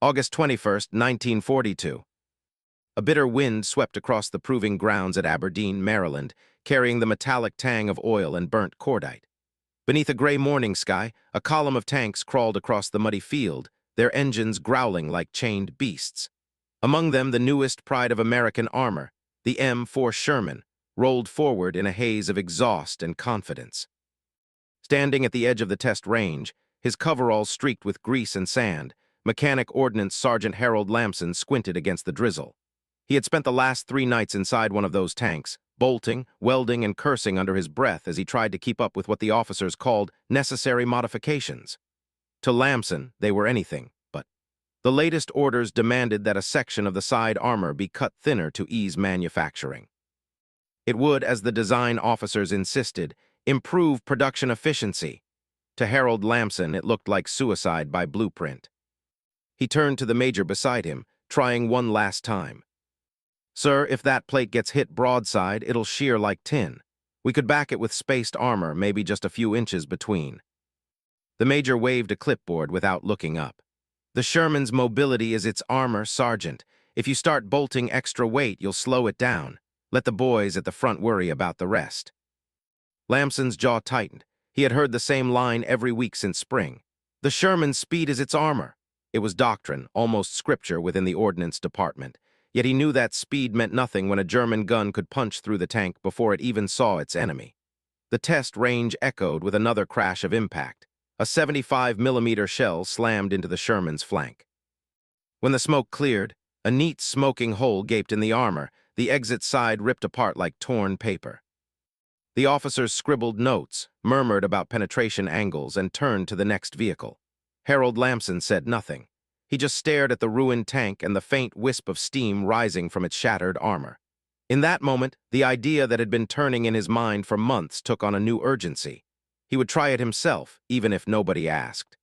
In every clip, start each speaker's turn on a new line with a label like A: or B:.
A: August 21, 1942. A bitter wind swept across the proving grounds at Aberdeen, Maryland, carrying the metallic tang of oil and burnt cordite. Beneath a gray morning sky, a column of tanks crawled across the muddy field, their engines growling like chained beasts. Among them, the newest pride of American armor, the M4 Sherman, rolled forward in a haze of exhaust and confidence. Standing at the edge of the test range, his coveralls streaked with grease and sand, Mechanic Ordnance Sergeant Harold Lamson squinted against the drizzle. He had spent the last 3 nights inside one of those tanks, bolting, welding, and cursing under his breath as he tried to keep up with what the officers called necessary modifications. To Lamson, they were anything but. The latest orders demanded that a section of the side armor be cut thinner to ease manufacturing. It would, as the design officers insisted, improve production efficiency. To Harold Lamson, it looked like suicide by blueprint. He turned to the major beside him, trying one last time. "Sir, if that plate gets hit broadside, it'll shear like tin. We could back it with spaced armor, maybe just a few inches between." The major waved a clipboard without looking up. "The Sherman's mobility is its armor, Sergeant. If you start bolting extra weight, you'll slow it down. Let the boys at the front worry about the rest." Lamson's jaw tightened. He had heard the same line every week since spring. The Sherman's speed is its armor. It was doctrine, almost scripture within the Ordnance Department. Yet he knew that speed meant nothing when a German gun could punch through the tank before it even saw its enemy. The test range echoed with another crash of impact. A 75mm shell slammed into the Sherman's flank. When the smoke cleared, a neat smoking hole gaped in the armor, the exit side ripped apart like torn paper. The officers scribbled notes, murmured about penetration angles, and turned to the next vehicle. Harold Lamson said nothing. He just stared at the ruined tank and the faint wisp of steam rising from its shattered armor. In that moment, the idea that had been turning in his mind for months took on a new urgency. He would try it himself, even if nobody asked.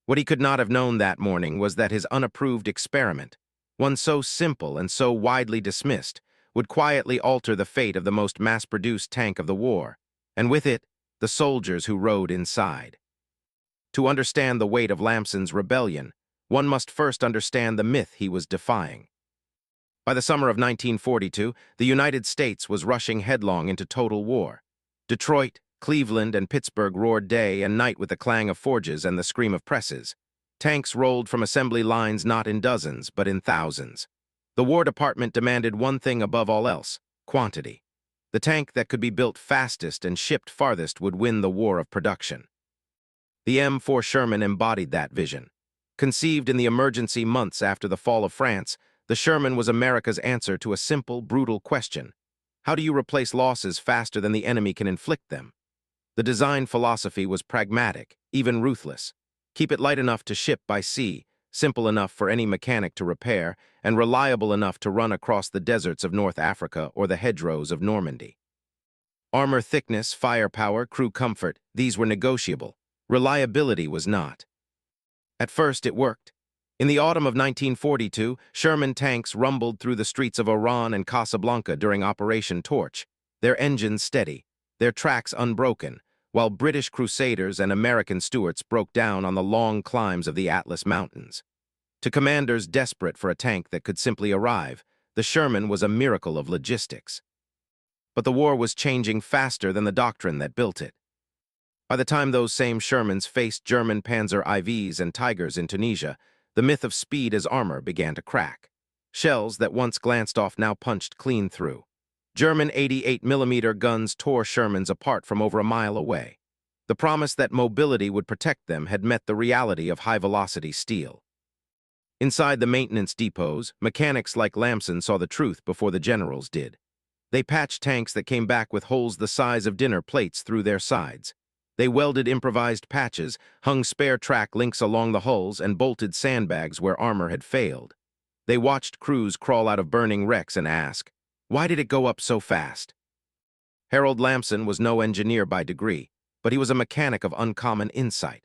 A: What he could not have known that morning was that his unapproved experiment, one so simple and so widely dismissed, would quietly alter the fate of the most mass-produced tank of the war, and with it, the soldiers who rode inside. To understand the weight of Lamson's rebellion, one must first understand the myth he was defying. By the summer of 1942, the United States was rushing headlong into total war. Detroit, Cleveland, and Pittsburgh roared day and night with the clang of forges and the scream of presses. Tanks rolled from assembly lines not in dozens, but in thousands. The War Department demanded one thing above all else: quantity. The tank that could be built fastest and shipped farthest would win the war of production. The M4 Sherman embodied that vision. Conceived in the emergency months after the fall of France, the Sherman was America's answer to a simple, brutal question. How do you replace losses faster than the enemy can inflict them? The design philosophy was pragmatic, even ruthless. Keep it light enough to ship by sea, simple enough for any mechanic to repair, and reliable enough to run across the deserts of North Africa or the hedgerows of Normandy. Armor thickness, firepower, crew comfort, these were negotiable. Reliability was not. At first, it worked. In the autumn of 1942, Sherman tanks rumbled through the streets of Oran and Casablanca during Operation Torch, their engines steady, their tracks unbroken, while British Crusaders and American Stuarts broke down on the long climbs of the Atlas Mountains. To commanders desperate for a tank that could simply arrive, the Sherman was a miracle of logistics. But the war was changing faster than the doctrine that built it. By the time those same Shermans faced German Panzer IVs and Tigers in Tunisia, the myth of speed as armor began to crack. Shells that once glanced off now punched clean through. German 88mm guns tore Shermans apart from over a mile away. The promise that mobility would protect them had met the reality of high-velocity steel. Inside the maintenance depots, mechanics like Lamson saw the truth before the generals did. They patched tanks that came back with holes the size of dinner plates through their sides. They welded improvised patches, hung spare track links along the hulls, and bolted sandbags where armor had failed. They watched crews crawl out of burning wrecks and ask, "Why did it go up so fast?" Harold Lamson was no engineer by degree, but he was a mechanic of uncommon insight.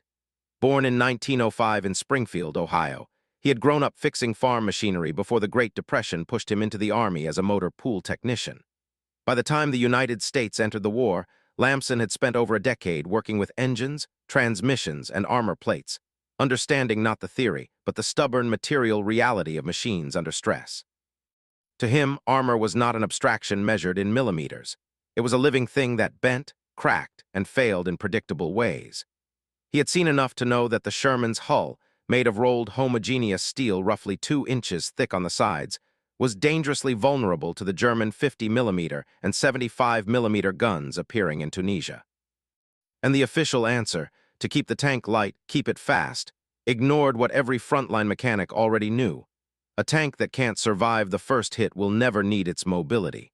A: Born in 1905 in Springfield, Ohio, he had grown up fixing farm machinery before the Great Depression pushed him into the Army as a motor pool technician. By the time the United States entered the war, Lamson had spent over a decade working with engines, transmissions, and armor plates, understanding not the theory, but the stubborn material reality of machines under stress. To him, armor was not an abstraction measured in millimeters. It was a living thing that bent, cracked, and failed in predictable ways. He had seen enough to know that the Sherman's hull, made of rolled homogeneous steel roughly 2 inches thick on the sides, was dangerously vulnerable to the German 50mm and 75mm guns appearing in Tunisia. And the official answer, to keep the tank light, keep it fast, ignored what every frontline mechanic already knew. A tank that can't survive the first hit will never need its mobility.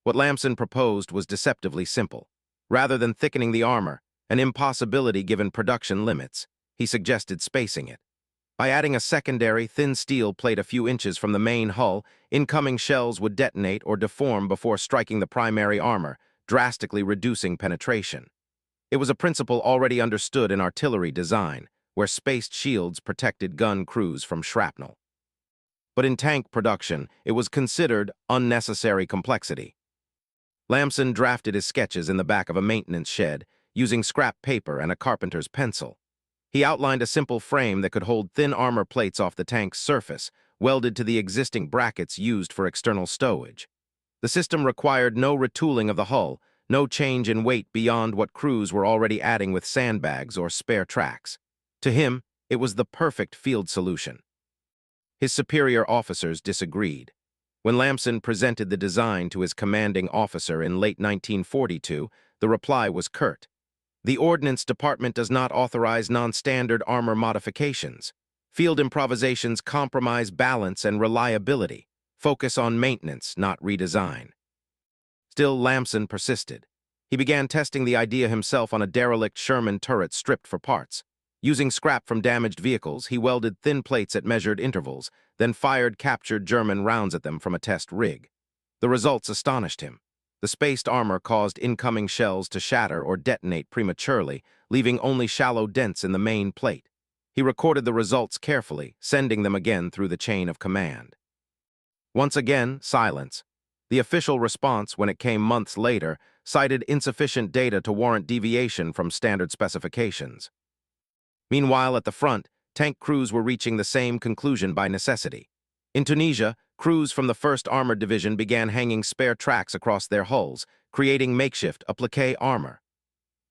A: What Lamson proposed was deceptively simple. Rather than thickening the armor, an impossibility given production limits, he suggested spacing it. By adding a secondary, thin steel plate a few inches from the main hull, incoming shells would detonate or deform before striking the primary armor, drastically reducing penetration. It was a principle already understood in artillery design, where spaced shields protected gun crews from shrapnel. But in tank production, it was considered unnecessary complexity. Lamson drafted his sketches in the back of a maintenance shed, using scrap paper and a carpenter's pencil. He outlined a simple frame that could hold thin armor plates off the tank's surface, welded to the existing brackets used for external stowage. The system required no retooling of the hull, no change in weight beyond what crews were already adding with sandbags or spare tracks. To him, it was the perfect field solution. His superior officers disagreed. When Lamson presented the design to his commanding officer in late 1942, the reply was curt. The Ordnance Department does not authorize non-standard armor modifications. Field improvisations compromise balance and reliability. Focus on maintenance, not redesign. Still, Lamson persisted. He began testing the idea himself on a derelict Sherman turret stripped for parts. Using scrap from damaged vehicles, he welded thin plates at measured intervals, then fired captured German rounds at them from a test rig. The results astonished him. The spaced armor caused incoming shells to shatter or detonate prematurely, leaving only shallow dents in the main plate. He recorded the results carefully, sending them again through the chain of command. Once again, silence. The official response, when it came months later, cited insufficient data to warrant deviation from standard specifications. Meanwhile, at the front, tank crews were reaching the same conclusion by necessity. In Tunisia, crews from the 1st Armored Division began hanging spare tracks across their hulls, creating makeshift applique armor.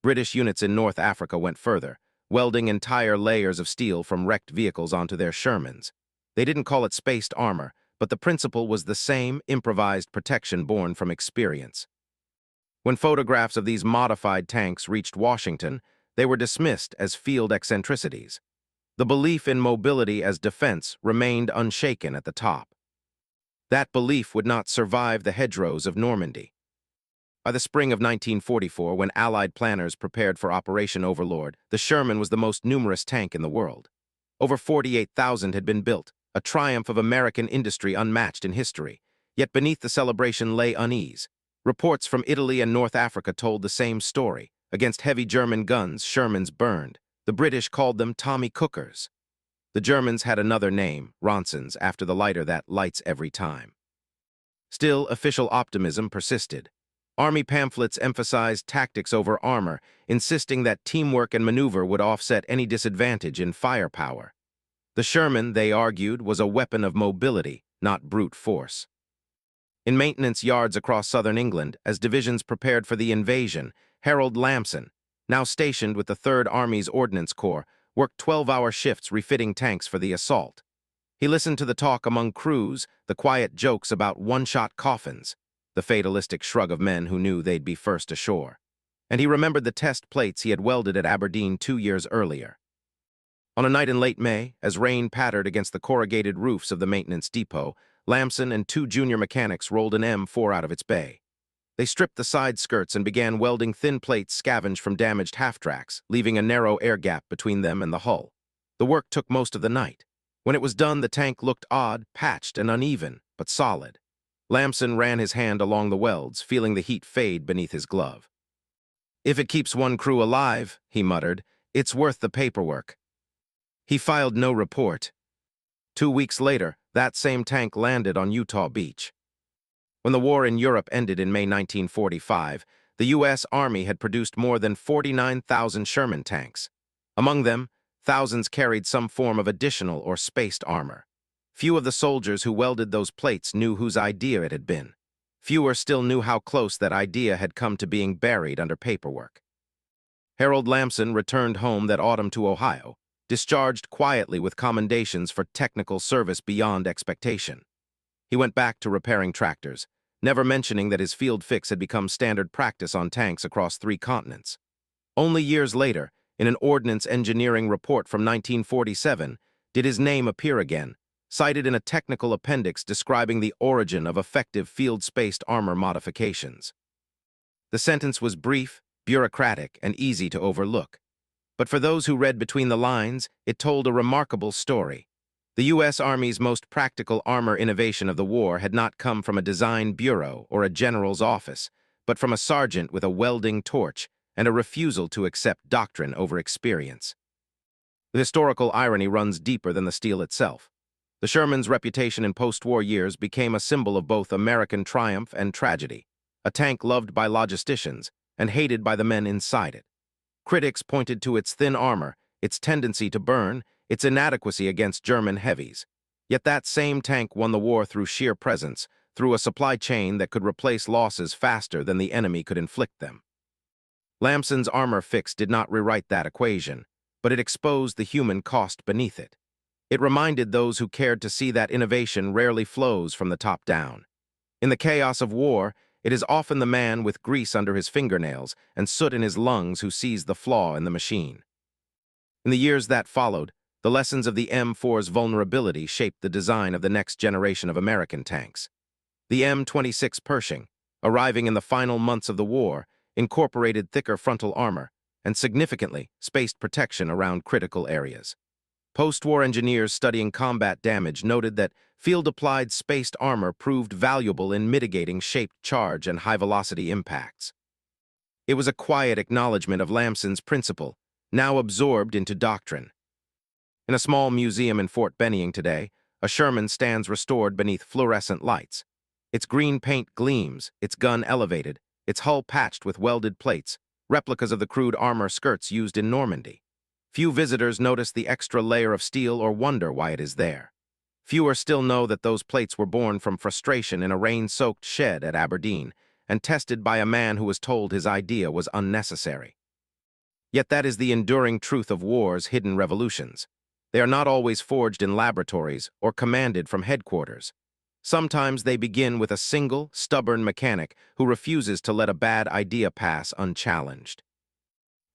A: British units in North Africa went further, welding entire layers of steel from wrecked vehicles onto their Shermans. They didn't call it spaced armor, but the principle was the same improvised protection born from experience. When photographs of these modified tanks reached Washington, they were dismissed as field eccentricities. The belief in mobility as defense remained unshaken at the top. That belief would not survive the hedgerows of Normandy. By the spring of 1944, when Allied planners prepared for Operation Overlord, the Sherman was the most numerous tank in the world. Over 48,000 had been built, a triumph of American industry unmatched in history. Yet beneath the celebration lay unease. Reports from Italy and North Africa told the same story. Against heavy German guns, Shermans burned. The British called them Tommy Cookers. The Germans had another name, Ronsons, after the lighter that lights every time. Still, official optimism persisted. Army pamphlets emphasized tactics over armor, insisting that teamwork and maneuver would offset any disadvantage in firepower. The Sherman, they argued, was a weapon of mobility, not brute force. In maintenance yards across southern England, as divisions prepared for the invasion, Harold Lamson, now stationed with the 3rd Army's Ordnance Corps, worked 12-hour shifts refitting tanks for the assault. He listened to the talk among crews, the quiet jokes about one-shot coffins, the fatalistic shrug of men who knew they'd be first ashore. And he remembered the test plates he had welded at Aberdeen 2 years earlier. On a night in late May, as rain pattered against the corrugated roofs of the maintenance depot, Lamson and 2 junior mechanics rolled an M4 out of its bay. They stripped the side skirts and began welding thin plates scavenged from damaged half-tracks, leaving a narrow air gap between them and the hull. The work took most of the night. When it was done, the tank looked odd, patched, and uneven, but solid. Lamson ran his hand along the welds, feeling the heat fade beneath his glove. "If it keeps one crew alive," he muttered, "it's worth the paperwork." He filed no report. 2 weeks later, that same tank landed on Utah Beach. When the war in Europe ended in May 1945, the U.S. Army had produced more than 49,000 Sherman tanks. Among them, thousands carried some form of additional or spaced armor. Few of the soldiers who welded those plates knew whose idea it had been. Fewer still knew how close that idea had come to being buried under paperwork. Harold Lamson returned home that autumn to Ohio, discharged quietly with commendations for technical service beyond expectation. He went back to repairing tractors, never mentioning that his field fix had become standard practice on tanks across 3 continents. Only years later, in an ordnance engineering report from 1947, did his name appear again, cited in a technical appendix describing the origin of effective field-spaced armor modifications. The sentence was brief, bureaucratic, and easy to overlook. But for those who read between the lines, it told a remarkable story. The U.S. Army's most practical armor innovation of the war had not come from a design bureau or a general's office, but from a sergeant with a welding torch and a refusal to accept doctrine over experience. The historical irony runs deeper than the steel itself. The Shermans' reputation in post-war years became a symbol of both American triumph and tragedy, a tank loved by logisticians and hated by the men inside it. Critics pointed to its thin armor, its tendency to burn, its inadequacy against German heavies. Yet that same tank won the war through sheer presence, through a supply chain that could replace losses faster than the enemy could inflict them. Lamson's armor fix did not rewrite that equation, but it exposed the human cost beneath it. It reminded those who cared to see that innovation rarely flows from the top down. In the chaos of war, it is often the man with grease under his fingernails and soot in his lungs who sees the flaw in the machine. In the years that followed, the lessons of the M4's vulnerability shaped the design of the next generation of American tanks. The M26 Pershing, arriving in the final months of the war, incorporated thicker frontal armor and significantly spaced protection around critical areas. Post-war engineers studying combat damage noted that field-applied spaced armor proved valuable in mitigating shaped charge and high-velocity impacts. It was a quiet acknowledgement of Lamson's principle, now absorbed into doctrine. In a small museum in Fort Benning today, a Sherman stands restored beneath fluorescent lights. Its green paint gleams, its gun elevated, its hull patched with welded plates, replicas of the crude armor skirts used in Normandy. Few visitors notice the extra layer of steel or wonder why it is there. Fewer still know that those plates were born from frustration in a rain-soaked shed at Aberdeen and tested by a man who was told his idea was unnecessary. Yet that is the enduring truth of war's hidden revolutions. They are not always forged in laboratories or commanded from headquarters. Sometimes they begin with a single, stubborn mechanic who refuses to let a bad idea pass unchallenged.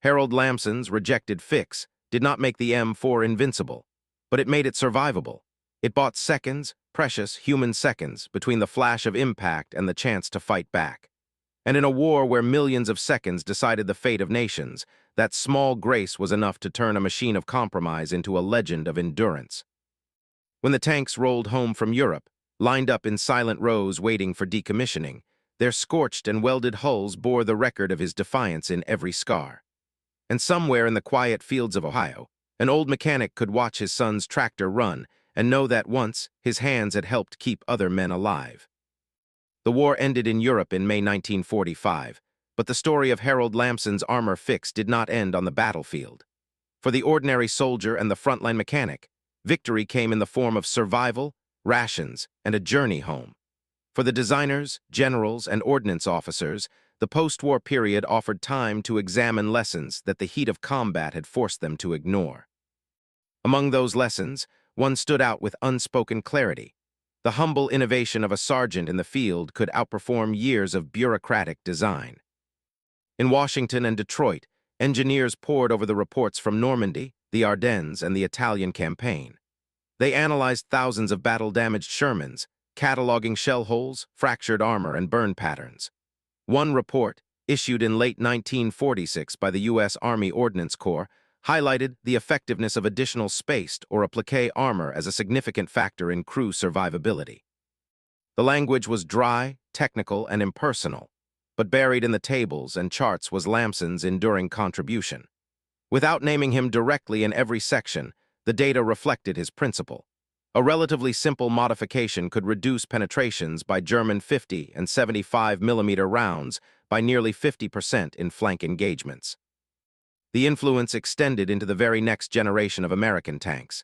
A: Harold Lamson's rejected fix did not make the M4 invincible, but it made it survivable. It bought seconds, precious human seconds, between the flash of impact and the chance to fight back. And in a war where millions of seconds decided the fate of nations, that small grace was enough to turn a machine of compromise into a legend of endurance. When the tanks rolled home from Europe, lined up in silent rows waiting for decommissioning, their scorched and welded hulls bore the record of his defiance in every scar. And somewhere in the quiet fields of Ohio, an old mechanic could watch his son's tractor run and know that once his hands had helped keep other men alive. The war ended in Europe in May 1945, but the story of Harold Lamson's armor fix did not end on the battlefield. For the ordinary soldier and the frontline mechanic, victory came in the form of survival, rations, and a journey home. For the designers, generals, and ordnance officers, the post-war period offered time to examine lessons that the heat of combat had forced them to ignore. Among those lessons, one stood out with unspoken clarity. The humble innovation of a sergeant in the field could outperform years of bureaucratic design. In Washington and Detroit, engineers pored over the reports from Normandy, the Ardennes, and the Italian campaign. They analyzed thousands of battle-damaged Shermans, cataloging shell holes, fractured armor, and burn patterns. One report, issued in late 1946 by the U.S. Army Ordnance Corps, highlighted the effectiveness of additional spaced or applique armor as a significant factor in crew survivability. The language was dry, technical, and impersonal, but buried in the tables and charts was Lamson's enduring contribution. Without naming him directly in every section, the data reflected his principle. A relatively simple modification could reduce penetrations by German 50 and 75 mm rounds by nearly 50% in flank engagements. The influence extended into the very next generation of American tanks.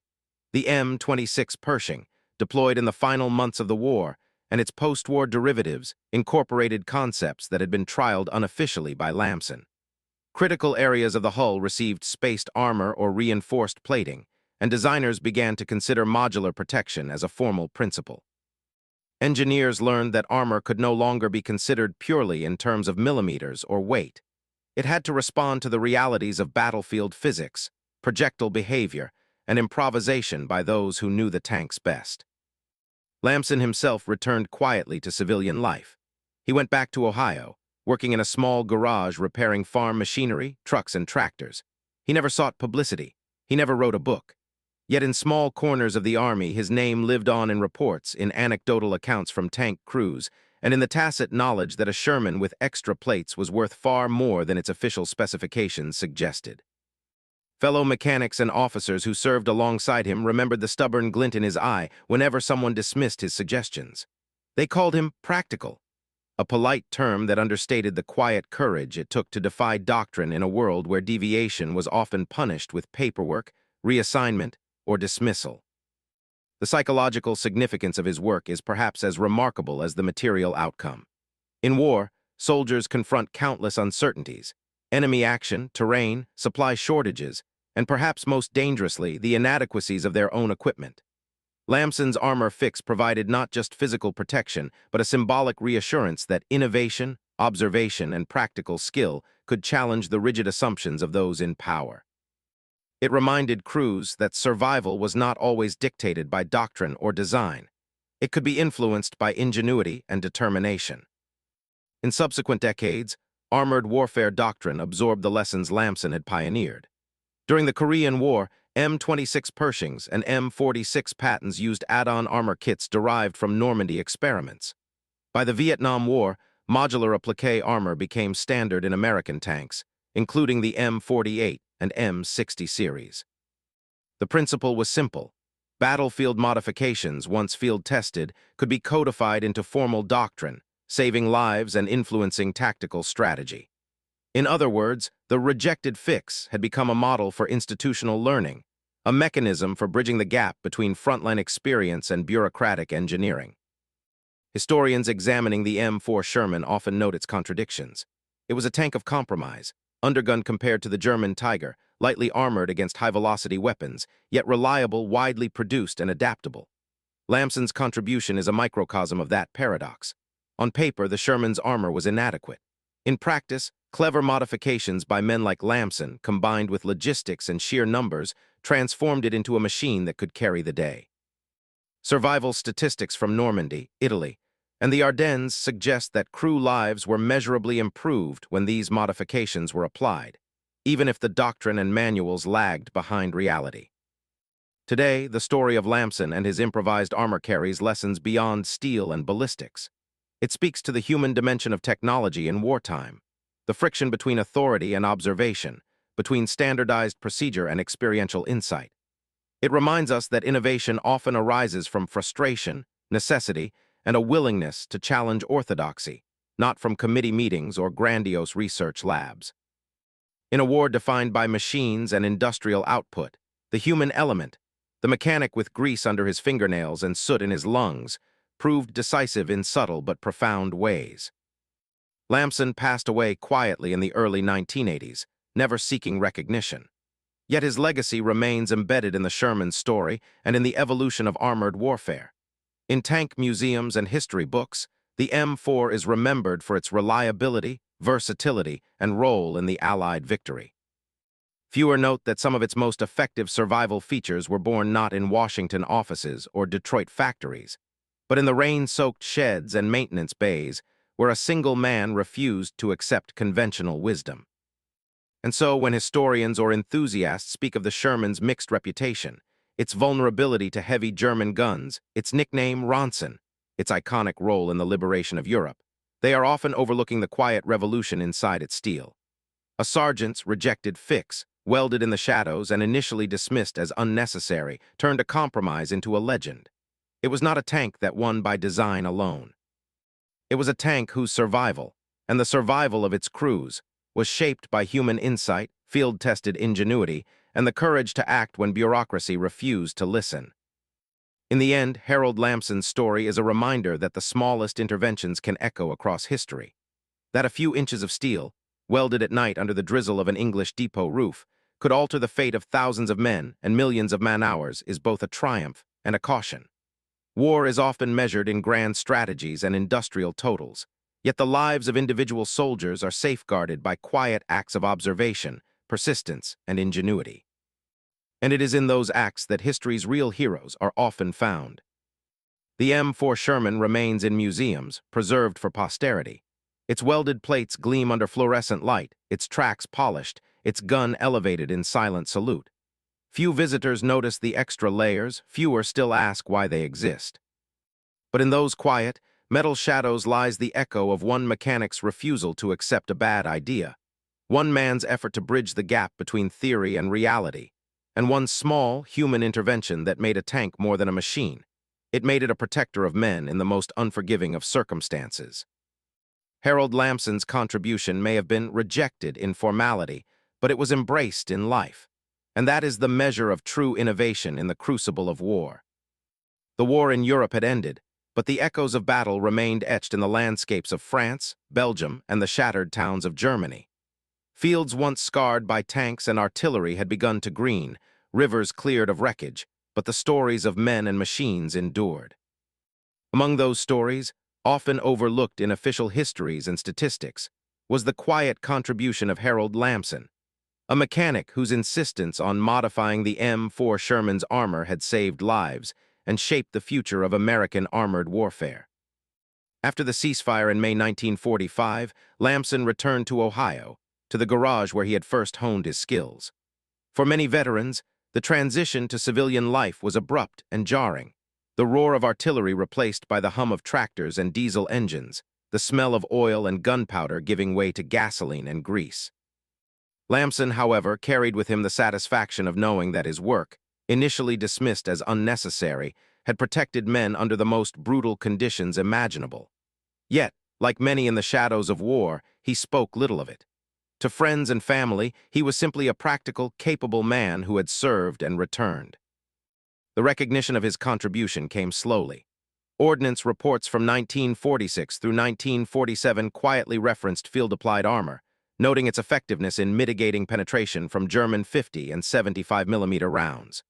A: The M26 Pershing, deployed in the final months of the war, and its post-war derivatives incorporated concepts that had been trialed unofficially by Lamson. Critical areas of the hull received spaced armor or reinforced plating, and designers began to consider modular protection as a formal principle. Engineers learned that armor could no longer be considered purely in terms of millimeters or weight. It had to respond to the realities of battlefield physics, projectile behavior, and improvisation by those who knew the tanks best. Lamson himself returned quietly to civilian life. He went back to Ohio, working in a small garage repairing farm machinery, trucks, and tractors. He never sought publicity. He never wrote a book. Yet in small corners of the Army, his name lived on in reports, in anecdotal accounts from tank crews, and in the tacit knowledge that a Sherman with extra plates was worth far more than its official specifications suggested. Fellow mechanics and officers who served alongside him remembered the stubborn glint in his eye whenever someone dismissed his suggestions. They called him practical, a polite term that understated the quiet courage it took to defy doctrine in a world where deviation was often punished with paperwork, reassignment, or dismissal. The psychological significance of his work is perhaps as remarkable as the material outcome. In war, soldiers confront countless uncertainties: enemy action, terrain, supply shortages, and perhaps most dangerously, the inadequacies of their own equipment. Lamson's armor fix provided not just physical protection, but a symbolic reassurance that innovation, observation, and practical skill could challenge the rigid assumptions of those in power. It reminded crews that survival was not always dictated by doctrine or design. It could be influenced by ingenuity and determination. In subsequent decades, armored warfare doctrine absorbed the lessons Lamson had pioneered. During the Korean War, M26 Pershings and M46 Pattons used add-on armor kits derived from Normandy experiments. By the Vietnam War, modular applique armor became standard in American tanks, including the M48 and M60 series. The principle was simple. Battlefield modifications, once field-tested, could be codified into formal doctrine, saving lives and influencing tactical strategy. In other words, the rejected fix had become a model for institutional learning, a mechanism for bridging the gap between frontline experience and bureaucratic engineering. Historians examining the M4 Sherman often note its contradictions. It was a tank of compromise, undergunned compared to the German Tiger, lightly armored against high-velocity weapons, yet reliable, widely produced, and adaptable. Lamson's contribution is a microcosm of that paradox. On paper, the Sherman's armor was inadequate. In practice, clever modifications by men like Lamson, combined with logistics and sheer numbers, transformed it into a machine that could carry the day. Survival statistics from Normandy, Italy, and the Ardennes suggest that crew lives were measurably improved when these modifications were applied, even if the doctrine and manuals lagged behind reality. Today, the story of Lamson and his improvised armor carries lessons beyond steel and ballistics. It speaks to the human dimension of technology in wartime, the friction between authority and observation, between standardized procedure and experiential insight. It reminds us that innovation often arises from frustration, necessity, and a willingness to challenge orthodoxy, not from committee meetings or grandiose research labs. In a war defined by machines and industrial output, the human element, the mechanic with grease under his fingernails and soot in his lungs, proved decisive in subtle but profound ways. Lamson passed away quietly in the early 1980s, never seeking recognition. Yet his legacy remains embedded in the Sherman story and in the evolution of armored warfare. In tank museums and history books, the M4 is remembered for its reliability, versatility, and role in the Allied victory. Fewer note that some of its most effective survival features were born not in Washington offices or Detroit factories, but in the rain-soaked sheds and maintenance bays where a single man refused to accept conventional wisdom. And so, when historians or enthusiasts speak of the Sherman's mixed reputation, its vulnerability to heavy German guns, its nickname Ronson, its iconic role in the liberation of Europe, they are often overlooking the quiet revolution inside its steel. A sergeant's rejected fix, welded in the shadows and initially dismissed as unnecessary, turned a compromise into a legend. It was not a tank that won by design alone. It was a tank whose survival, and the survival of its crews, was shaped by human insight, field-tested ingenuity, and the courage to act when bureaucracy refused to listen. In the end, Harold Lamson's story is a reminder that the smallest interventions can echo across history. That a few inches of steel, welded at night under the drizzle of an English depot roof, could alter the fate of thousands of men and millions of man-hours is both a triumph and a caution. War is often measured in grand strategies and industrial totals, yet the lives of individual soldiers are safeguarded by quiet acts of observation, persistence, and ingenuity. And it is in those acts that history's real heroes are often found. The M4 Sherman remains in museums, preserved for posterity. Its welded plates gleam under fluorescent light, its tracks polished, its gun elevated in silent salute. Few visitors notice the extra layers, fewer still ask why they exist. But in those quiet, metal shadows lies the echo of one mechanic's refusal to accept a bad idea, one man's effort to bridge the gap between theory and reality, and one small, human intervention that made a tank more than a machine. It made it a protector of men in the most unforgiving of circumstances. Harold Lamson's contribution may have been rejected in formality, but it was embraced in life. And that is the measure of true innovation in the crucible of war. The war in Europe had ended, but the echoes of battle remained etched in the landscapes of France, Belgium, and the shattered towns of Germany. Fields once scarred by tanks and artillery had begun to green, rivers cleared of wreckage, but the stories of men and machines endured. Among those stories, often overlooked in official histories and statistics, was the quiet contribution of Harold Lamson, a mechanic whose insistence on modifying the M4 Sherman's armor had saved lives and shaped the future of American armored warfare. After the ceasefire in May 1945, Lamson returned to Ohio, to the garage where he had first honed his skills. For many veterans, the transition to civilian life was abrupt and jarring, the roar of artillery replaced by the hum of tractors and diesel engines, the smell of oil and gunpowder giving way to gasoline and grease. Lamson, however, carried with him the satisfaction of knowing that his work, initially dismissed as unnecessary, had protected men under the most brutal conditions imaginable. Yet, like many in the shadows of war, he spoke little of it. To friends and family, he was simply a practical, capable man who had served and returned. The recognition of his contribution came slowly. Ordnance reports from 1946 through 1947 quietly referenced field-applied armor, noting its effectiveness in mitigating penetration from German 50 and 75mm rounds.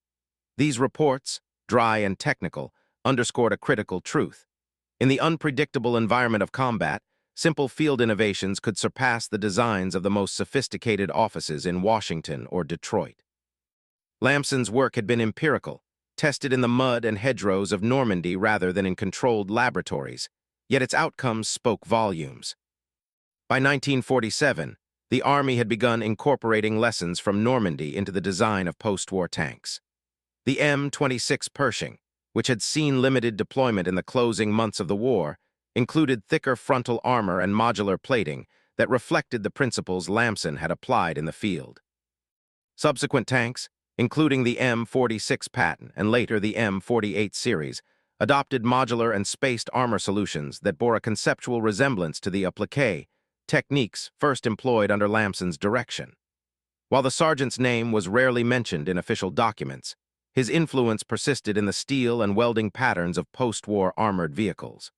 A: These reports, dry and technical, underscored a critical truth. In the unpredictable environment of combat, simple field innovations could surpass the designs of the most sophisticated offices in Washington or Detroit. Lamson's work had been empirical, tested in the mud and hedgerows of Normandy rather than in controlled laboratories, yet its outcomes spoke volumes. By 1947, the Army had begun incorporating lessons from Normandy into the design of post-war tanks. The M26 Pershing, which had seen limited deployment in the closing months of the war, included thicker frontal armor and modular plating that reflected the principles Lamson had applied in the field. Subsequent tanks, including the M46 Patton and later the M48 series, adopted modular and spaced armor solutions that bore a conceptual resemblance to the applique, techniques first employed under Lamson's direction. While the sergeant's name was rarely mentioned in official documents, his influence persisted in the steel and welding patterns of post-war armored vehicles.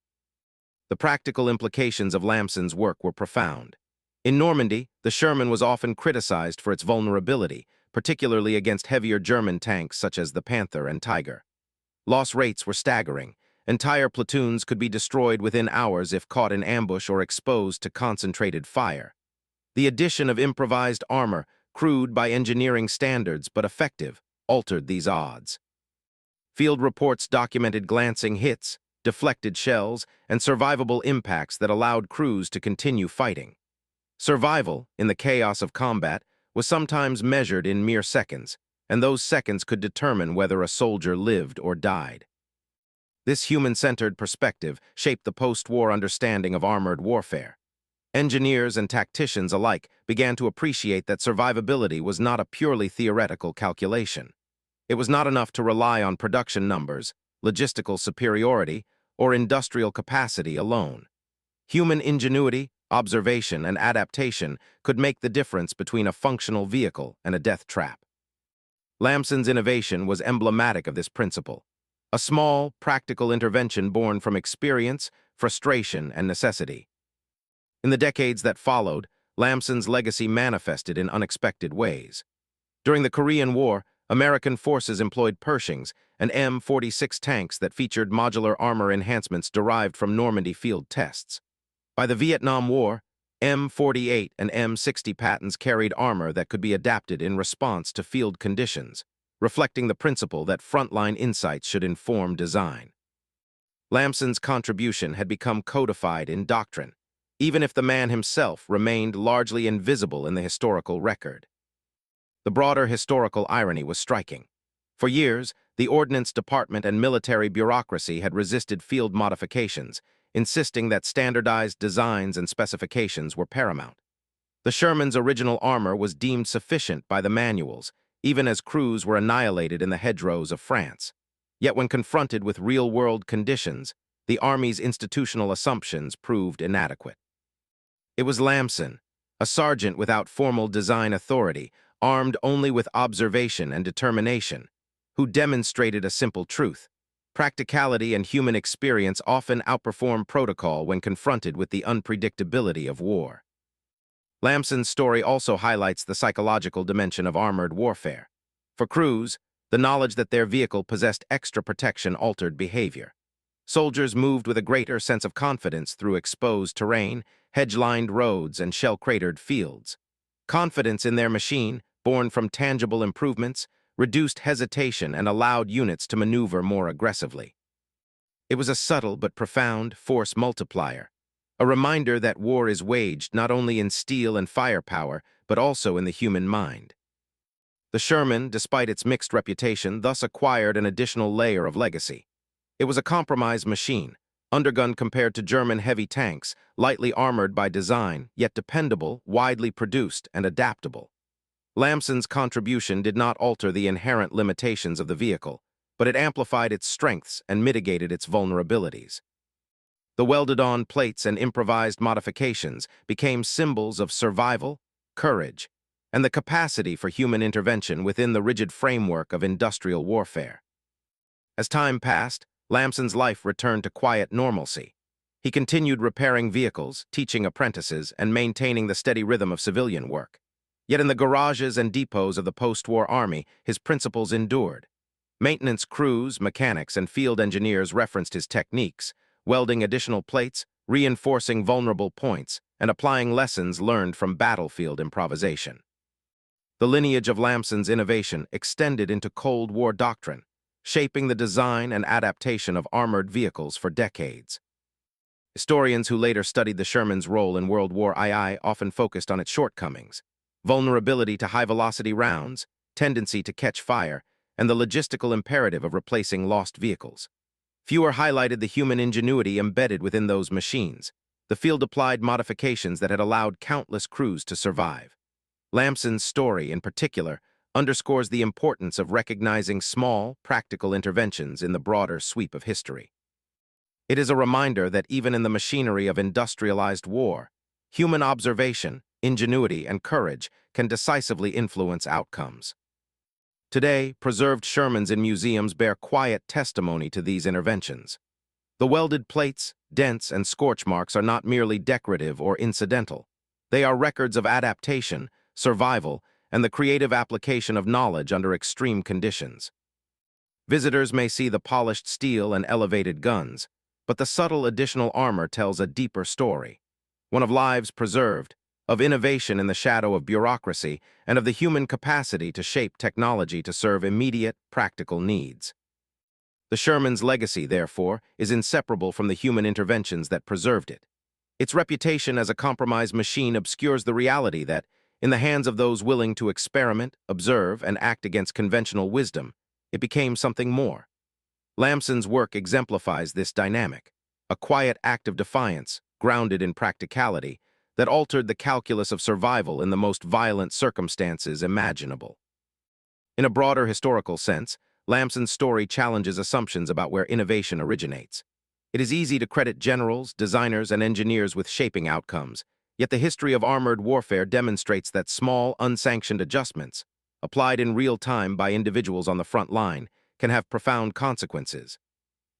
A: The practical implications of Lamson's work were profound. In Normandy, the Sherman was often criticized for its vulnerability, particularly against heavier German tanks such as the Panther and Tiger. Loss rates were staggering. Entire platoons could be destroyed within hours if caught in ambush or exposed to concentrated fire. The addition of improvised armor, crude by engineering standards but effective, altered these odds. Field reports documented glancing hits, deflected shells, and survivable impacts that allowed crews to continue fighting. Survival, in the chaos of combat, was sometimes measured in mere seconds, and those seconds could determine whether a soldier lived or died. This human-centered perspective shaped the post-war understanding of armored warfare. Engineers and tacticians alike began to appreciate that survivability was not a purely theoretical calculation. It was not enough to rely on production numbers, logistical superiority, or industrial capacity alone. Human ingenuity, observation, and adaptation could make the difference between a functional vehicle and a death trap. Lamson's innovation was emblematic of this principle, a small, practical intervention born from experience, frustration, and necessity. In the decades that followed, Lamson's legacy manifested in unexpected ways. During the Korean War, American forces employed Pershings and M46 tanks that featured modular armor enhancements derived from Normandy field tests. By the Vietnam War, M48 and M60 patents carried armor that could be adapted in response to field conditions, reflecting the principle that frontline insights should inform design. Lamson's contribution had become codified in doctrine, even if the man himself remained largely invisible in the historical record. The broader historical irony was striking. For years, the Ordnance Department and military bureaucracy had resisted field modifications, insisting that standardized designs and specifications were paramount. The Shermans' original armor was deemed sufficient by the manuals, even as crews were annihilated in the hedgerows of France. Yet when confronted with real-world conditions, the Army's institutional assumptions proved inadequate. It was Lamson, a sergeant without formal design authority, armed only with observation and determination, who demonstrated a simple truth. Practicality and human experience often outperform protocol when confronted with the unpredictability of war. Lamson's story also highlights the psychological dimension of armored warfare. For crews, the knowledge that their vehicle possessed extra protection altered behavior. Soldiers moved with a greater sense of confidence through exposed terrain, hedge-lined roads, and shell-cratered fields. Confidence in their machine, born from tangible improvements, reduced hesitation and allowed units to maneuver more aggressively. It was a subtle but profound force multiplier, a reminder that war is waged not only in steel and firepower, but also in the human mind. The Sherman, despite its mixed reputation, thus acquired an additional layer of legacy. It was a compromised machine, undergunned compared to German heavy tanks, lightly armored by design, yet dependable, widely produced, and adaptable. Lamson's contribution did not alter the inherent limitations of the vehicle, but it amplified its strengths and mitigated its vulnerabilities. The welded-on plates and improvised modifications became symbols of survival, courage, and the capacity for human intervention within the rigid framework of industrial warfare. As time passed, Lamson's life returned to quiet normalcy. He continued repairing vehicles, teaching apprentices, and maintaining the steady rhythm of civilian work. Yet in the garages and depots of the post-war Army, his principles endured. Maintenance crews, mechanics, and field engineers referenced his techniques, welding additional plates, reinforcing vulnerable points, and applying lessons learned from battlefield improvisation. The lineage of Lamson's innovation extended into Cold War doctrine, shaping the design and adaptation of armored vehicles for decades. Historians who later studied the Sherman's role in World War II often focused on its shortcomings: vulnerability to high-velocity rounds, tendency to catch fire, and the logistical imperative of replacing lost vehicles. Fewer highlighted the human ingenuity embedded within those machines, the field-applied modifications that had allowed countless crews to survive. Lamson's story, in particular, underscores the importance of recognizing small, practical interventions in the broader sweep of history. It is a reminder that even in the machinery of industrialized war, human observation, ingenuity, and courage can decisively influence outcomes. Today, preserved Shermans in museums bear quiet testimony to these interventions. The welded plates, dents, and scorch marks are not merely decorative or incidental. They are records of adaptation, survival, and the creative application of knowledge under extreme conditions. Visitors may see the polished steel and elevated guns, but the subtle additional armor tells a deeper story, one of lives preserved, of innovation in the shadow of bureaucracy, and of the human capacity to shape technology to serve immediate, practical needs. The Sherman's legacy, therefore, is inseparable from the human interventions that preserved it. Its reputation as a compromised machine obscures the reality that, in the hands of those willing to experiment, observe, and act against conventional wisdom, it became something more. Lamson's work exemplifies this dynamic, a quiet act of defiance, grounded in practicality, that altered the calculus of survival in the most violent circumstances imaginable. In a broader historical sense, Lamson's story challenges assumptions about where innovation originates. It is easy to credit generals, designers, and engineers with shaping outcomes, Yet the history of armored warfare demonstrates that small, unsanctioned adjustments, applied in real time by individuals on the front line, can have profound consequences.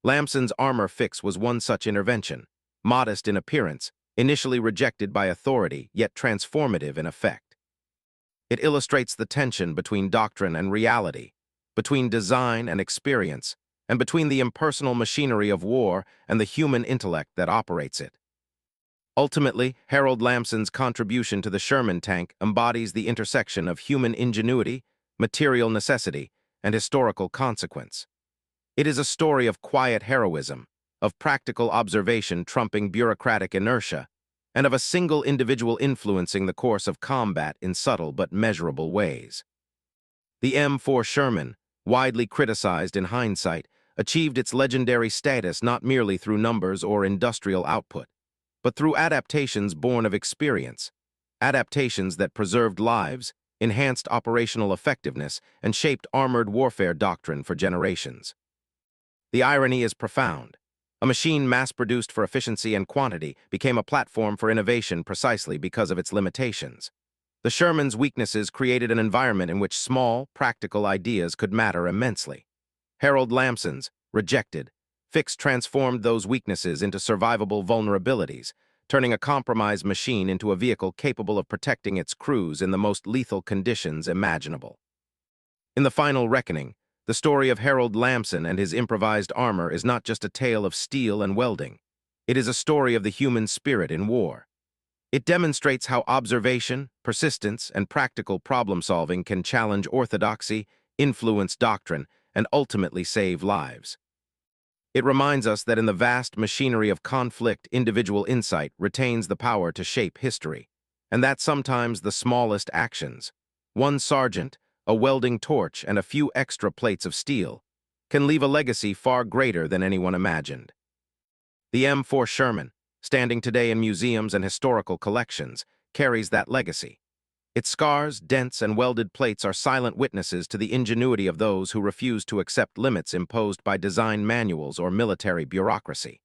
A: Lamson's armor fix was one such intervention, modest in appearance, initially rejected by authority, yet transformative in effect. It illustrates the tension between doctrine and reality, between design and experience, and between the impersonal machinery of war and the human intellect that operates it. Ultimately, Harold Lamson's contribution to the Sherman tank embodies the intersection of human ingenuity, material necessity, and historical consequence. It is a story of quiet heroism, of practical observation trumping bureaucratic inertia, and of a single individual influencing the course of combat in subtle but measurable ways. The M4 Sherman, widely criticized in hindsight, achieved its legendary status not merely through numbers or industrial output, but through adaptations born of experience, adaptations that preserved lives, enhanced operational effectiveness, and shaped armored warfare doctrine for generations. The irony is profound. A machine mass-produced for efficiency and quantity became a platform for innovation precisely because of its limitations. The Sherman's weaknesses created an environment in which small, practical ideas could matter immensely. Harold Lamson's, rejected, fix transformed those weaknesses into survivable vulnerabilities, turning a compromised machine into a vehicle capable of protecting its crews in the most lethal conditions imaginable. In the final reckoning, the story of Harold Lamson and his improvised armor is not just a tale of steel and welding. It is a story of the human spirit in war. It demonstrates how observation, persistence, and practical problem-solving can challenge orthodoxy, influence doctrine, and ultimately save lives. It reminds us that in the vast machinery of conflict, individual insight retains the power to shape history, and that sometimes the smallest actions, one sergeant, a welding torch, and a few extra plates of steel, can leave a legacy far greater than anyone imagined. The M4 Sherman, standing today in museums and historical collections, carries that legacy. Its scars, dents, and welded plates are silent witnesses to the ingenuity of those who refuse to accept limits imposed by design manuals or military bureaucracy.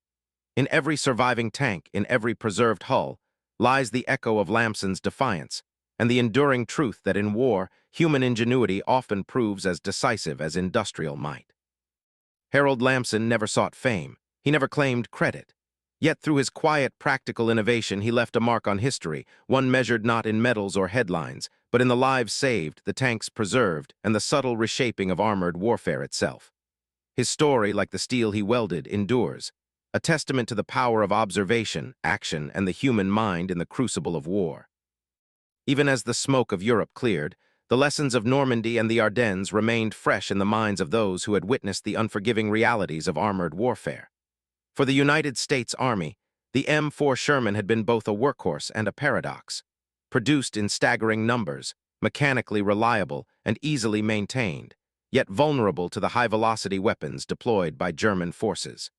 A: In every surviving tank, in every preserved hull, lies the echo of Lamson's defiance, and the enduring truth that in war, human ingenuity often proves as decisive as industrial might. Harold Lamson never sought fame. He never claimed credit. Yet through his quiet, practical innovation, he left a mark on history, one measured not in medals or headlines, but in the lives saved, the tanks preserved, and the subtle reshaping of armored warfare itself. His story, like the steel he welded, endures, a testament to the power of observation, action, and the human mind in the crucible of war. Even as the smoke of Europe cleared, the lessons of Normandy and the Ardennes remained fresh in the minds of those who had witnessed the unforgiving realities of armored warfare. For the United States Army, the M4 Sherman had been both a workhorse and a paradox. Produced in staggering numbers, mechanically reliable, and easily maintained, yet vulnerable to the high-velocity weapons deployed by German forces.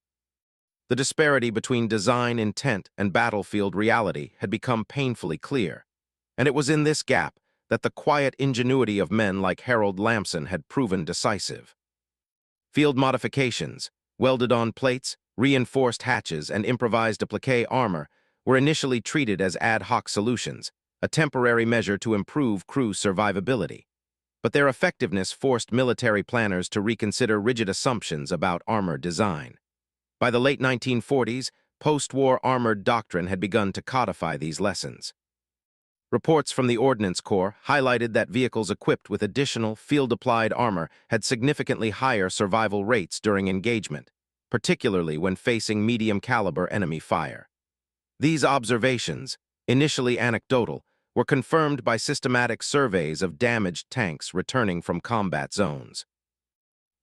A: The disparity between design intent and battlefield reality had become painfully clear, and it was in this gap that the quiet ingenuity of men like Harold Lamson had proven decisive. Field modifications, welded-on plates, reinforced hatches, and improvised applique armor were initially treated as ad hoc solutions, a temporary measure to improve crew survivability. But their effectiveness forced military planners to reconsider rigid assumptions about armor design. By the late 1940s, post-war armored doctrine had begun to codify these lessons. Reports from the Ordnance Corps highlighted that vehicles equipped with additional field-applied armor had significantly higher survival rates during engagement, particularly when facing medium-caliber enemy fire. These observations, initially anecdotal, were confirmed by systematic surveys of damaged tanks returning from combat zones.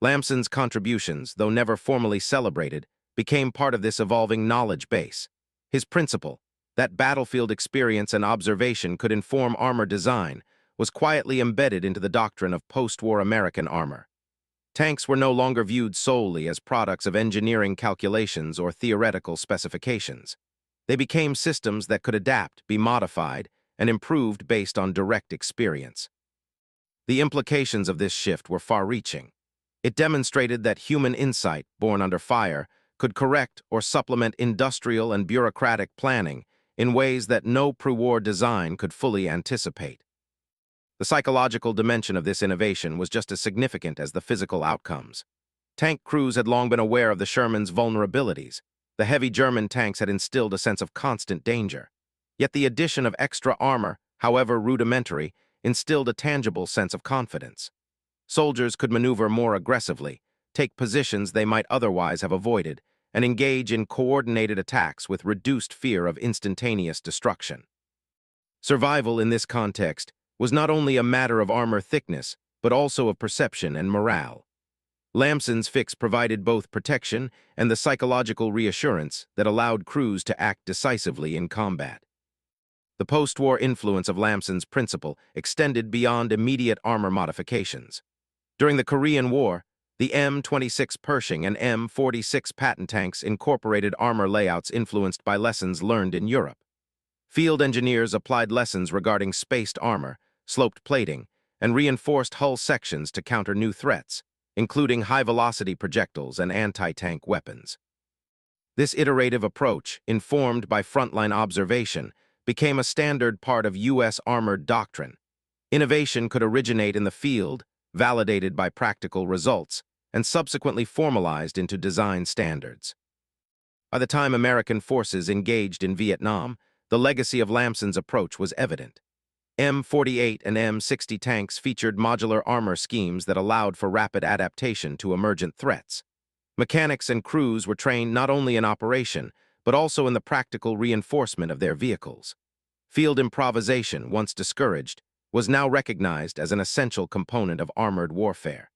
A: Lamson's contributions, though never formally celebrated, became part of this evolving knowledge base. His principle, that battlefield experience and observation could inform armor design, was quietly embedded into the doctrine of post-war American armor. Tanks were no longer viewed solely as products of engineering calculations or theoretical specifications. They became systems that could adapt, be modified, and improved based on direct experience. The implications of this shift were far-reaching. It demonstrated that human insight, born under fire, could correct or supplement industrial and bureaucratic planning, in ways that no pre-war design could fully anticipate. The psychological dimension of this innovation was just as significant as the physical outcomes. Tank crews had long been aware of the Shermans' vulnerabilities. The heavy German tanks had instilled a sense of constant danger. Yet the addition of extra armor, however rudimentary, instilled a tangible sense of confidence. Soldiers could maneuver more aggressively, take positions they might otherwise have avoided, and engage in coordinated attacks with reduced fear of instantaneous destruction. Survival in this context was not only a matter of armor thickness, but also of perception and morale. Lamson's fix provided both protection and the psychological reassurance that allowed crews to act decisively in combat. The post-war influence of Lamson's principle extended beyond immediate armor modifications. During the Korean War, the M26 Pershing and M46 Patton tanks incorporated armor layouts influenced by lessons learned in Europe. Field engineers applied lessons regarding spaced armor, sloped plating, and reinforced hull sections to counter new threats, including high-velocity projectiles and anti-tank weapons. This iterative approach, informed by frontline observation, became a standard part of U.S. armored doctrine. Innovation could originate in the field, validated by practical results, and subsequently formalized into design standards. By the time American forces engaged in Vietnam, the legacy of Lamson's approach was evident. M48 and M60 tanks featured modular armor schemes that allowed for rapid adaptation to emergent threats. Mechanics and crews were trained not only in operation, but also in the practical reinforcement of their vehicles. Field improvisation, once discouraged, was now recognized as an essential component of armored warfare.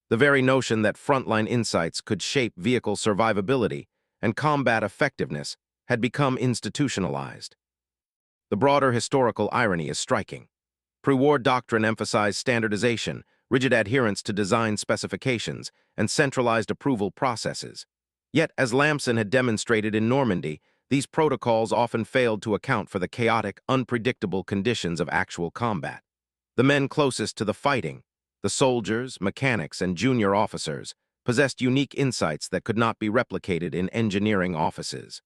A: The very notion that frontline insights could shape vehicle survivability and combat effectiveness had become institutionalized. The broader historical irony is striking. Pre-war doctrine emphasized standardization, rigid adherence to design specifications, and centralized approval processes. Yet, as Lamson had demonstrated in Normandy, these protocols often failed to account for the chaotic, unpredictable conditions of actual combat. The men closest to the fighting, the soldiers, mechanics, and junior officers, possessed unique insights that could not be replicated in engineering offices.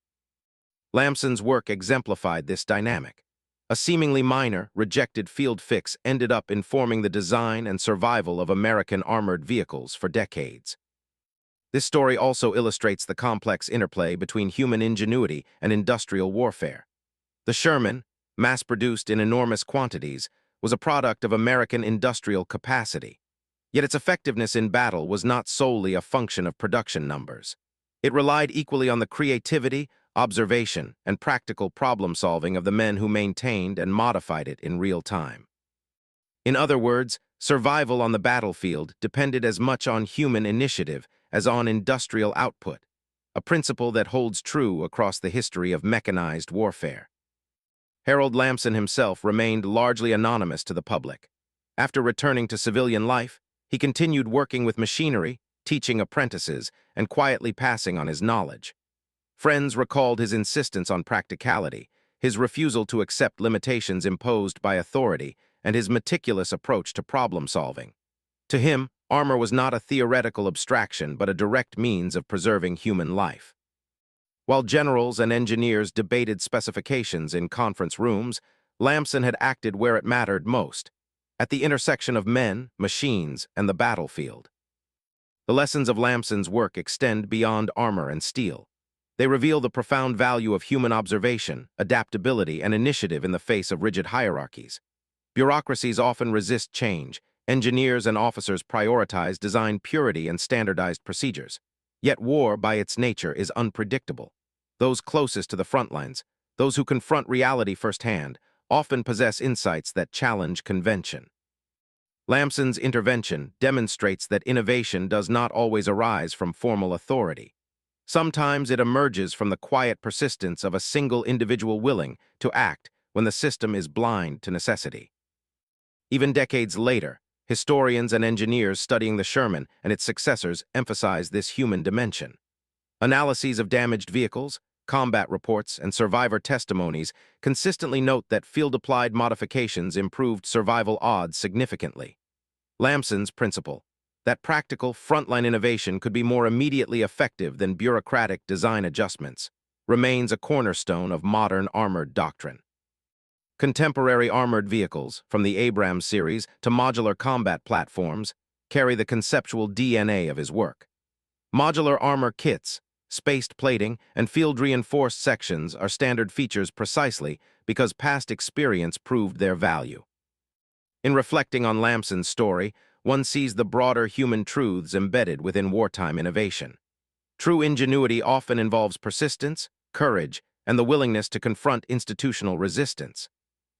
A: Lamson's work exemplified this dynamic. A seemingly minor, rejected field fix ended up informing the design and survival of American armored vehicles for decades. This story also illustrates the complex interplay between human ingenuity and industrial warfare. The Sherman, mass-produced in enormous quantities, was a product of American industrial capacity. Yet its effectiveness in battle was not solely a function of production numbers. It relied equally on the creativity, observation, and practical problem-solving of the men who maintained and modified it in real time. In other words, survival on the battlefield depended as much on human initiative as on industrial output, a principle that holds true across the history of mechanized warfare. Harold Lamson himself remained largely anonymous to the public. After returning to civilian life, he continued working with machinery, teaching apprentices, and quietly passing on his knowledge. Friends recalled his insistence on practicality, his refusal to accept limitations imposed by authority, and his meticulous approach to problem-solving. To him, armor was not a theoretical abstraction, but a direct means of preserving human life. While generals and engineers debated specifications in conference rooms, Lamson had acted where it mattered most, at the intersection of men, machines, and the battlefield. The lessons of Lamson's work extend beyond armor and steel. They reveal the profound value of human observation, adaptability, and initiative in the face of rigid hierarchies. Bureaucracies often resist change. Engineers and officers prioritize design purity and standardized procedures. Yet war, by its nature, is unpredictable. Those closest to the front lines, those who confront reality firsthand, often possess insights that challenge convention. Lamson's intervention demonstrates that innovation does not always arise from formal authority. Sometimes it emerges from the quiet persistence of a single individual willing to act when the system is blind to necessity. Even decades later, historians and engineers studying the Sherman and its successors emphasize this human dimension. Analyses of damaged vehicles, combat reports, and survivor testimonies consistently note that field-applied modifications improved survival odds significantly. Lamson's principle, that practical, frontline innovation could be more immediately effective than bureaucratic design adjustments, remains a cornerstone of modern armored doctrine. Contemporary armored vehicles, from the Abrams series to modular combat platforms, carry the conceptual DNA of his work. Modular armor kits, spaced plating, and field-reinforced sections are standard features precisely because past experience proved their value. In reflecting on Lamson's story, one sees the broader human truths embedded within wartime innovation. True ingenuity often involves persistence, courage, and the willingness to confront institutional resistance.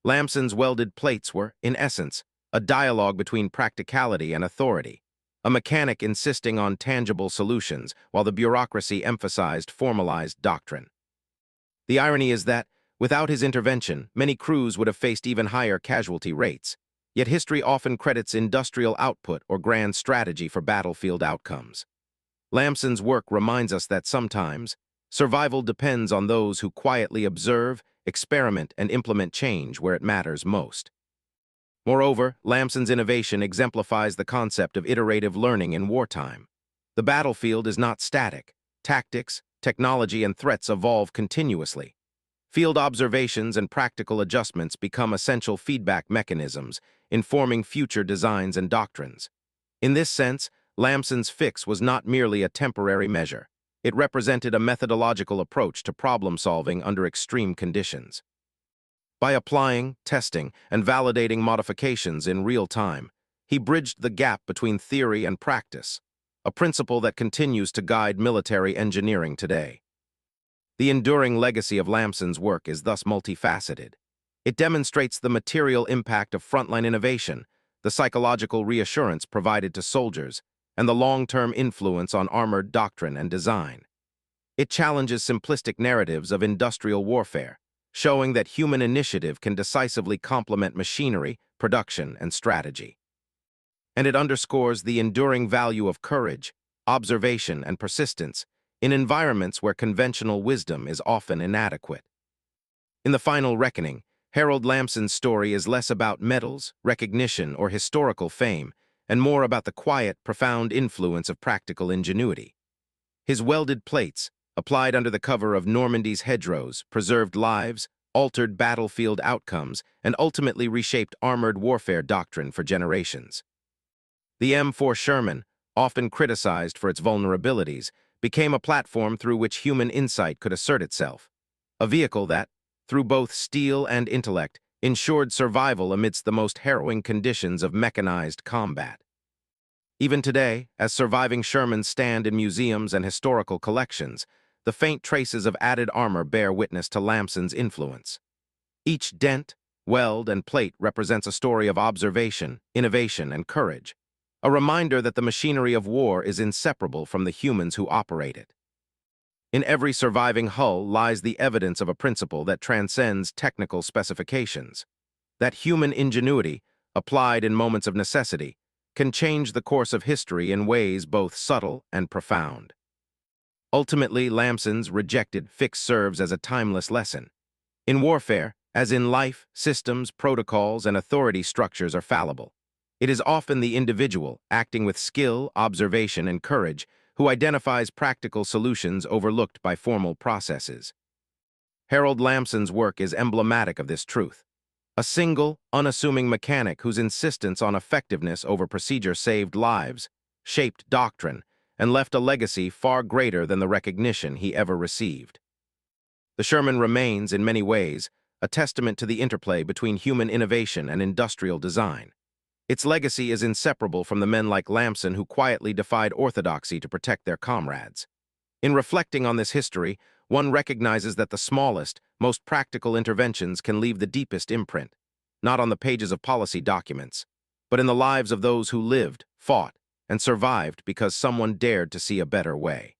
A: Lamson's welded plates were, in essence, a dialogue between practicality and authority, a mechanic insisting on tangible solutions while the bureaucracy emphasized formalized doctrine. The irony is that, without his intervention, many crews would have faced even higher casualty rates, yet history often credits industrial output or grand strategy for battlefield outcomes. Lamson's work reminds us that sometimes, survival depends on those who quietly observe, experiment, and implement change where it matters most. Moreover, Lamson's innovation exemplifies the concept of iterative learning in wartime. The battlefield is not static. Tactics, technology, and threats evolve continuously. Field observations and practical adjustments become essential feedback mechanisms, informing future designs and doctrines. In this sense, Lamson's fix was not merely a temporary measure. It represented a methodological approach to problem-solving under extreme conditions. By applying, testing, and validating modifications in real time, he bridged the gap between theory and practice, a principle that continues to guide military engineering today. The enduring legacy of Lamson's work is thus multifaceted. It demonstrates the material impact of frontline innovation, the psychological reassurance provided to soldiers, and the long-term influence on armored doctrine and design. It challenges simplistic narratives of industrial warfare, showing that human initiative can decisively complement machinery, production, and strategy. And it underscores the enduring value of courage, observation, and persistence in environments where conventional wisdom is often inadequate. In the final reckoning, Harold Lamson's story is less about medals, recognition, or historical fame, and more about the quiet, profound influence of practical ingenuity. His welded plates, applied under the cover of Normandy's hedgerows, preserved lives, altered battlefield outcomes, and ultimately reshaped armored warfare doctrine for generations. The M4 Sherman, often criticized for its vulnerabilities, became a platform through which human insight could assert itself, a vehicle that, through both steel and intellect, ensured survival amidst the most harrowing conditions of mechanized combat. Even today, as surviving Shermans stand in museums and historical collections, the faint traces of added armor bear witness to Lamson's influence. Each dent, weld, and plate represents a story of observation, innovation, and courage, a reminder that the machinery of war is inseparable from the humans who operate it. In every surviving hull lies the evidence of a principle that transcends technical specifications, that human ingenuity, applied in moments of necessity, can change the course of history in ways both subtle and profound. Ultimately, Lamson's rejected fix serves as a timeless lesson. In warfare, as in life, systems, protocols, and authority structures are fallible. It is often the individual, acting with skill, observation, and courage, who identifies practical solutions overlooked by formal processes. Harold Lamson's work is emblematic of this truth. A single, unassuming mechanic whose insistence on effectiveness over procedure saved lives, shaped doctrine, and left a legacy far greater than the recognition he ever received. The Sherman remains, in many ways, a testament to the interplay between human innovation and industrial design. Its legacy is inseparable from the men like Lamson who quietly defied orthodoxy to protect their comrades. In reflecting on this history, one recognizes that the smallest, most practical interventions can leave the deepest imprint, not on the pages of policy documents, but in the lives of those who lived, fought, and survived because someone dared to see a better way.